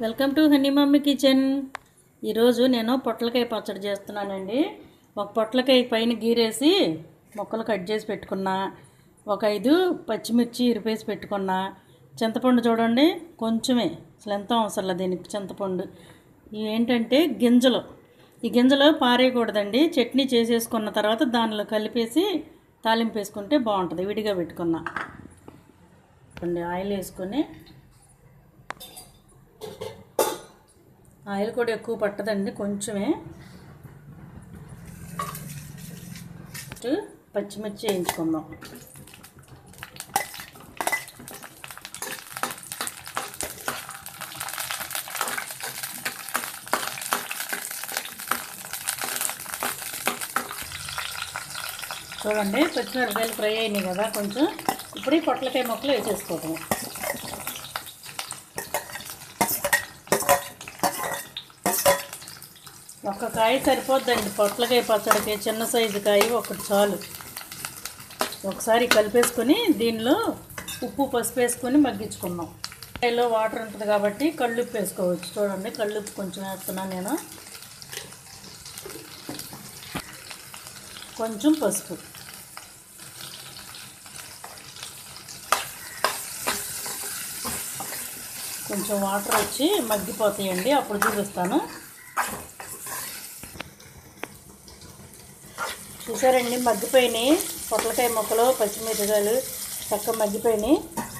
Welcome to honey mummy kitchen. ఈరోజు నేను పొట్లకాయ పచ్చడి చేస్తున్నానండి. ఒక పొట్లకాయ పైన గీరేసి ముక్కలు కట్ చేసి పెట్టుకున్నా, ఒక 5 పచ్చిమిర్చి ఇరిపేసి పెట్టుకున్నా. చింతపండు చూడండి, కొంచెమే, అసలు ఎంత అవసరం లేదు దీనికి చింతపండు. ఇవి ఏంటంటే గింజలు, ఈ గింజలు పారేయకూడదండి. చట్నీ చేసేసుకున్న తర్వాత దానిలో కలిపేసి తాలింపు వేసుకుంటే బాగుంటుంది. విడిగా పెట్టుకున్నా. ఆయిల్ వేసుకొని, ఆయిల్ కూడా ఎక్కువ పట్టదండి, కొంచెమే. పచ్చిమిర్చి వేయించుకుందాం. చూడండి, పచ్చిమిరపకాయలు ఫ్రై అయినాయి కదా కొంచెం. ఇప్పుడు ఈ పొట్లకాయ ముక్కలు వేసేసుకోవటం. ఒక కాయ సరిపోద్దండి పొట్లకాయ పచ్చడికి. చిన్న సైజు కాయ ఒకటి చాలు. ఒకసారి కలిపేసుకొని దీనిలో ఉప్పు పసుపు వేసుకొని మగ్గించుకుందాం. కాయలో వాటర్ ఉంటుంది కాబట్టి కళ్ళుప్పు వేసుకోవచ్చు. చూడండి, కళ్ళుప్పు కొంచెం వేస్తున్నాను నేను. కొంచెం పసుపు, కొంచెం వాటర్ వచ్చి మగ్గిపోతాయండి, అప్పుడు చూపిస్తాను. చూసారండి, మగ్గిపోయినాయి పొట్లకాయ ముక్కలు, పచ్చిమిరపకాయలు చక్కగా మగ్గిపోయినాయి.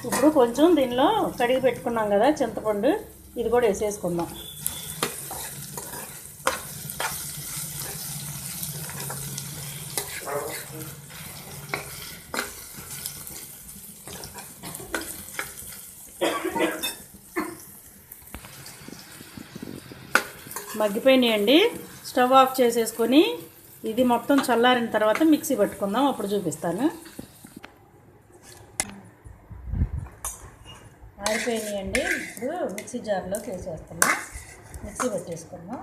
ఇప్పుడు కొంచెం దీనిలో కడిగి పెట్టుకున్నాం కదా చింతపండు, ఇది కూడా వేసేసుకుందాం. మగ్గిపోయినాయండి. స్టవ్ ఆఫ్ చేసేసుకొని ఇది మొత్తం చల్లారిన తర్వాత మిక్సీ పట్టుకుందాం, అప్పుడు చూపిస్తాను. ఆరిపోయినాయండి. ఇప్పుడు మిక్సీ జార్లోకి వేసేస్తున్నాం, మిక్సీ పెట్టేసుకుందాం.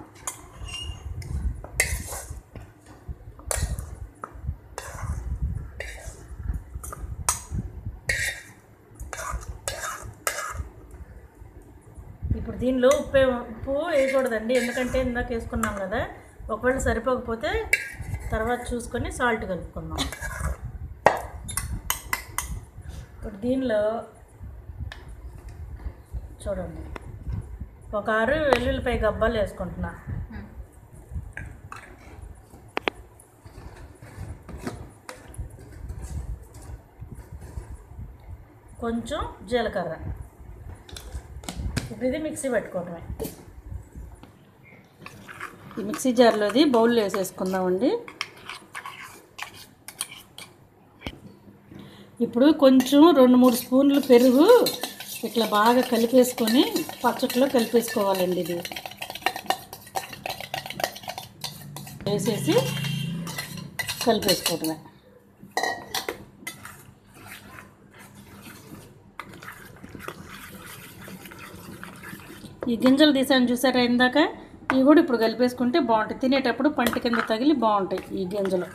ఇప్పుడు దీనిలో ఉప్పు వేయకూడదండి, ఎందుకంటే ఇందాక వేసుకున్నాం కదా. ఒకవేళ సరిపోకపోతే తర్వాత చూసుకొని సాల్ట్ కలుపుకుందాం. ఇప్పుడు దీనిలో చూడండి, ఒక 6 వెల్లుల్లిపాయ గబ్బాలు వేసుకుంటున్నా. కొంచెం జీలకర్ర. ఇప్పుడు ఇది మిక్సీ పెట్టుకోవటమే. ఈ మిక్సీ జార్లోది బౌల్లో వేసేసుకుందామండి. ఇప్పుడు కొంచెం 2-3 స్పూన్లు పెరుగు ఇట్లా బాగా కలిపేసుకొని పచ్చట్లో కలిపేసుకోవాలండి. ఇది వేసేసి కలిపేసుకోవటమే. ఈ గింజలు తీసాను చూసారా ఇందాక, ఇవి కూడా ఇప్పుడు కలిపేసుకుంటే బాగుంటాయి. తినేటప్పుడు పంట కింద తగిలి బాగుంటాయి ఈ గింజలు.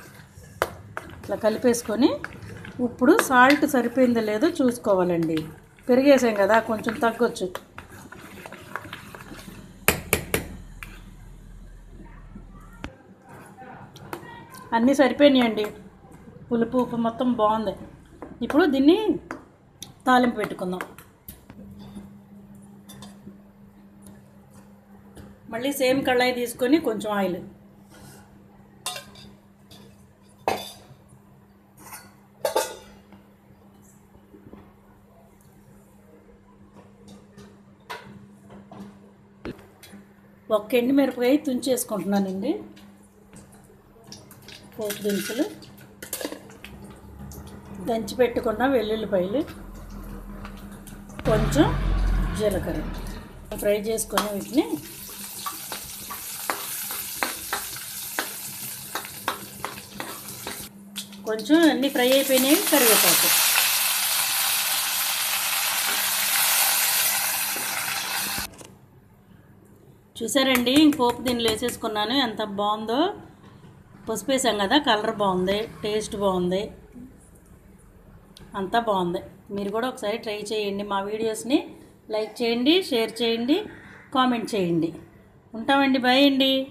ఇట్లా కలిపేసుకొని ఇప్పుడు సాల్ట్ సరిపోయిందో లేదో చూసుకోవాలండి. పెరిగేసాం కదా, కొంచెం తగ్గొచ్చు. అన్నీ సరిపోయినాయండి, పులుపు ఉప్పు మొత్తం బాగుంది. ఇప్పుడు దీన్ని తాలింపు పెట్టుకుందాం. మళ్ళీ సేమ్ కళాయి తీసుకొని కొంచెం ఆయిల్, ఒక ఎండుమిరపకాయ తుంచేసుకుంటున్నానండి. పోపు దినుసులు, దంచి పెట్టుకున్న వెల్లుల్లిపాయలు, కొంచెం జీలకర్ర ఫ్రై చేసుకొని వీటిని కొంచెం అన్నీ ఫ్రై అయిపోయినాయి. కరివేపాకు, చూసారండి, పోపు దీనిలో వేసేసుకున్నాను. ఎంత బాగుందో. పసుపు వేసాం కదా, కలర్ బాగుంది, టేస్ట్ బాగుంది, అంతా బాగుంది. మీరు కూడా ఒకసారి ట్రై చేయండి. మా వీడియోస్ని లైక్ చేయండి, షేర్ చేయండి, కామెంట్ చేయండి. ఉంటామండి, బాయ్ అండి.